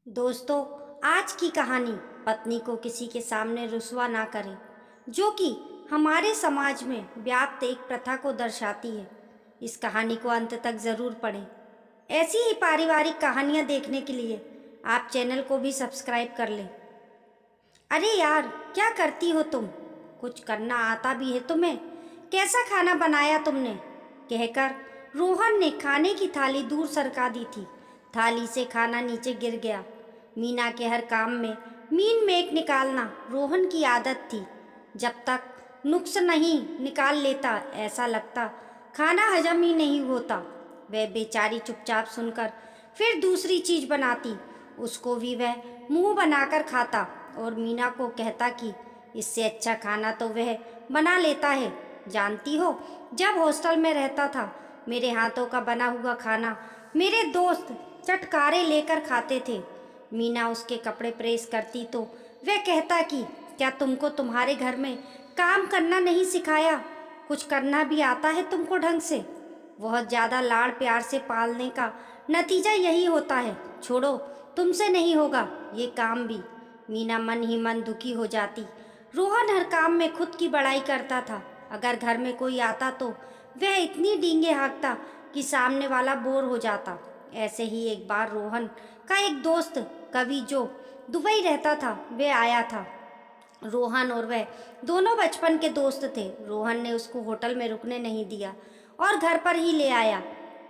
दोस्तों, आज की कहानी पत्नी को किसी के सामने रुसवा ना करे, जो कि हमारे समाज में व्याप्त एक प्रथा को दर्शाती है। इस कहानी को अंत तक जरूर पढ़ें। ऐसी ही पारिवारिक कहानियां देखने के लिए आप चैनल को भी सब्सक्राइब कर लें। अरे यार, क्या करती हो तुम? कुछ करना आता भी है तुम्हें? कैसा खाना बनाया तुमने? कहकर रोहन ने खाने की थाली दूर सरका दी थी। थाली से खाना नीचे गिर गया। मीना के हर काम में मीन मेक निकालना रोहन की आदत थी। जब तक नुक्स नहीं निकाल लेता, ऐसा लगता खाना हजम ही नहीं होता। वह बेचारी चुपचाप सुनकर फिर दूसरी चीज बनाती। उसको भी वह मुंह बनाकर खाता और मीना को कहता कि इससे अच्छा खाना तो वह बना लेता है। जानती हो, जब हॉस्टल में रहता था, मेरे हाथों का बना हुआ खाना मेरे दोस्त चटकारे लेकर खाते थे। मीना उसके कपड़े प्रेस करती तो वह कहता कि क्या तुमको तुम्हारे घर में काम करना नहीं सिखाया? कुछ करना भी आता है तुमको ढंग से? बहुत ज़्यादा लाड़ प्यार से पालने का नतीजा यही होता है। छोड़ो, तुमसे नहीं होगा ये काम भी। मीना मन ही मन दुखी हो जाती। रोहन हर काम में खुद की बड़ाई करता था। अगर घर में कोई आता तो वह इतनी डींगे हाँकता कि सामने वाला बोर हो जाता। ऐसे ही एक बार रोहन का एक दोस्त कवि, जो दुबई रहता था, वह आया था। रोहन और वह दोनों बचपन के दोस्त थे। रोहन ने उसको होटल में रुकने नहीं दिया और घर पर ही ले आया।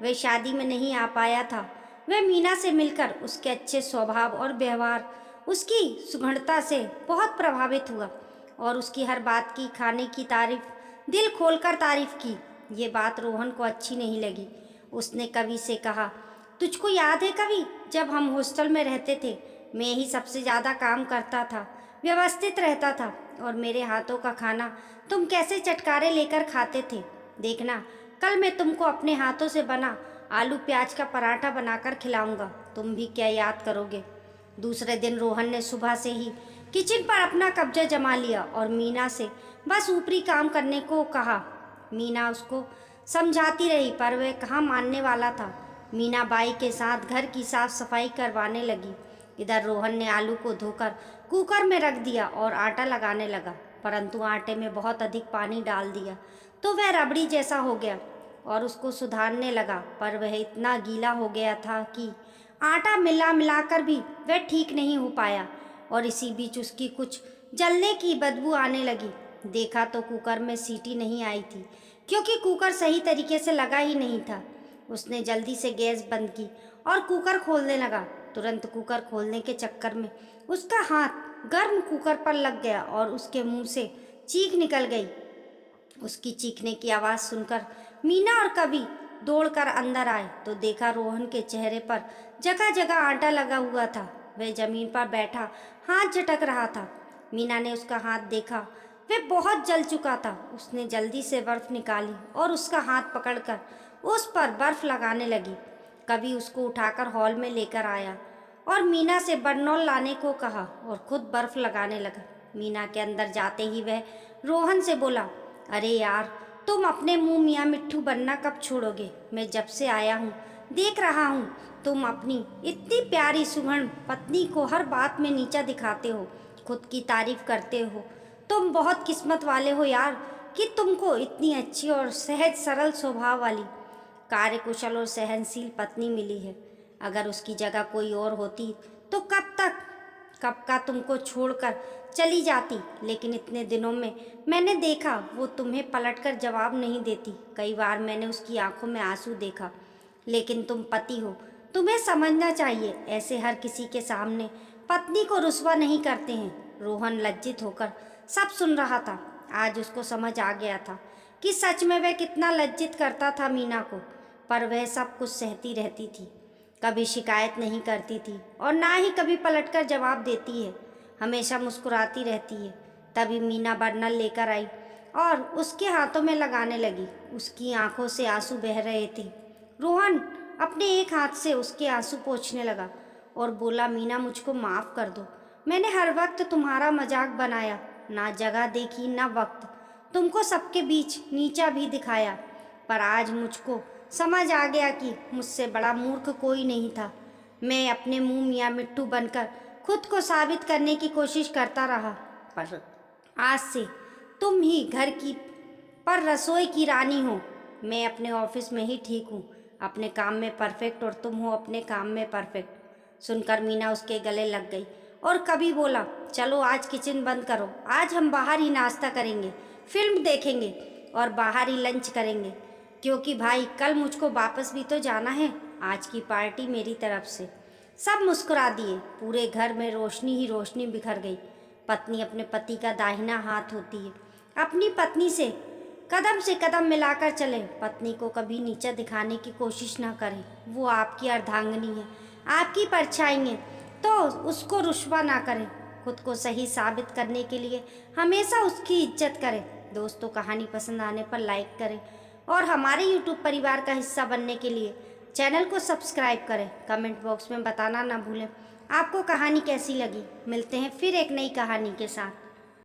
वह शादी में नहीं आ पाया था। वह मीना से मिलकर उसके अच्छे स्वभाव और व्यवहार, उसकी सुघड़ता से बहुत प्रभावित हुआ और उसकी हर बात की, खाने की तारीफ, दिल खोलकर तारीफ की। ये बात रोहन को अच्छी नहीं लगी। उसने कवि से कहा, तुझको याद है कवि, जब हम हॉस्टल में रहते थे, मैं ही सबसे ज़्यादा काम करता था, व्यवस्थित रहता था, और मेरे हाथों का खाना तुम कैसे चटकारे लेकर खाते थे। देखना, कल मैं तुमको अपने हाथों से बना आलू प्याज का पराठा बनाकर खिलाऊंगा। तुम भी क्या याद करोगे? दूसरे दिन रोहन ने सुबह से ही किचन पर अपना कब्जा जमा लिया और मीना से बस ऊपरी काम करने को कहा। मीना उसको समझाती रही, पर वह कहाँ मानने वाला था। मीना बाई के साथ घर की साफ सफाई करवाने लगी। इधर रोहन ने आलू को धोकर कुकर में रख दिया और आटा लगाने लगा, परंतु आटे में बहुत अधिक पानी डाल दिया तो वह रबड़ी जैसा हो गया और उसको सुधारने लगा, पर वह इतना गीला हो गया था कि आटा मिला मिलाकर भी वह ठीक नहीं हो पाया और इसी बीच उसकी कुछ जलने की बदबू आने लगी। देखा तो कुकर में सीटी नहीं आई थी, क्योंकि कुकर सही तरीके से लगा ही नहीं था। उसने जल्दी से गैस बंद की और कुकर खोलने लगा। तुरंत कुकर खोलने के चक्कर में उसका हाथ गर्म कुकर पर लग गया और उसके मुंह से चीख निकल गई। उसकी चीखने की आवाज़ सुनकर मीना और कवि दौड़कर अंदर आए तो देखा रोहन के चेहरे पर जगह जगह आटा लगा हुआ था। वह जमीन पर बैठा हाथ झटक रहा था। मीना ने उसका हाथ देखा, वह बहुत जल चुका था। उसने जल्दी से बर्फ निकाली और उसका हाथ पकड़कर उस पर बर्फ लगाने लगी। कवि उसको उठाकर हॉल में लेकर आया और मीना से बर्नौल लाने को कहा और खुद बर्फ लगाने लगा। मीना के अंदर जाते ही वह रोहन से बोला, अरे यार, तुम अपने मुंह मियाँ मिट्ठू बनना कब छोड़ोगे? मैं जब से आया हूँ देख रहा हूँ तुम अपनी इतनी प्यारी सुघड़ पत्नी को हर बात में नीचा दिखाते हो, खुद की तारीफ करते हो। तुम बहुत किस्मत वाले हो यार कि तुमको इतनी अच्छी और सहज सरल स्वभाव वाली, कार्यकुशल और सहनशील पत्नी मिली है। अगर उसकी जगह कोई और होती तो कब का तुमको छोड़कर चली जाती, लेकिन इतने दिनों में मैंने देखा वो तुम्हें पलटकर जवाब नहीं देती। कई बार मैंने उसकी आंखों में आंसू देखा। लेकिन तुम पति हो, तुम्हें समझना चाहिए, ऐसे हर किसी के सामने पत्नी को रुसवा नहीं करते हैं। रोहन लज्जित होकर सब सुन रहा था। आज उसको समझ आ गया था कि सच में वह कितना लज्जित करता था मीना को, पर वह सब कुछ सहती रहती थी, कभी शिकायत नहीं करती थी और ना ही कभी पलटकर जवाब देती है। हमेशा मुस्कुराती रहती है। तभी मीना बर्नल लेकर आई और उसके हाथों में लगाने लगी। उसकी आंखों से आंसू बह रहे थे। रोहन अपने एक हाथ से उसके आंसू पोंछने लगा और बोला, मीना, मुझको माफ़ कर दो। मैंने हर वक्त तुम्हारा मजाक बनाया, ना जगह देखी ना वक्त, तुमको सबके बीच नीचा भी दिखाया, पर आज मुझको समझ आ गया कि मुझसे बड़ा मूर्ख कोई नहीं था। मैं अपने मुंह मियाँ मिट्टू बनकर खुद को साबित करने की कोशिश करता रहा, पर आज से तुम ही घर की पर रसोई की रानी हो। मैं अपने ऑफिस में ही ठीक हूँ, अपने काम में परफेक्ट, और तुम हो अपने काम में परफेक्ट। सुनकर मीना उसके गले लग गई और कभी बोला, चलो आज किचन बंद करो, आज हम बाहर ही नाश्ता करेंगे, फिल्म देखेंगे और बाहर ही लंच करेंगे, क्योंकि भाई कल मुझको वापस भी तो जाना है। आज की पार्टी मेरी तरफ से। सब मुस्कुरा दिए। पूरे घर में रोशनी ही रोशनी बिखर गई। पत्नी अपने पति का दाहिना हाथ होती है। अपनी पत्नी से कदम मिलाकर चले। पत्नी को कभी नीचा दिखाने की कोशिश ना करें। वो आपकी अर्धांगिनी है, आपकी परछाई है, तो उसको रुस्वा ना करें। खुद को सही साबित करने के लिए हमेशा उसकी इज्जत करें। दोस्तों, कहानी पसंद आने पर लाइक करें और हमारे YouTube परिवार का हिस्सा बनने के लिए चैनल को सब्सक्राइब करें। कमेंट बॉक्स में बताना ना भूलें आपको कहानी कैसी लगी। मिलते हैं फिर एक नई कहानी के साथ।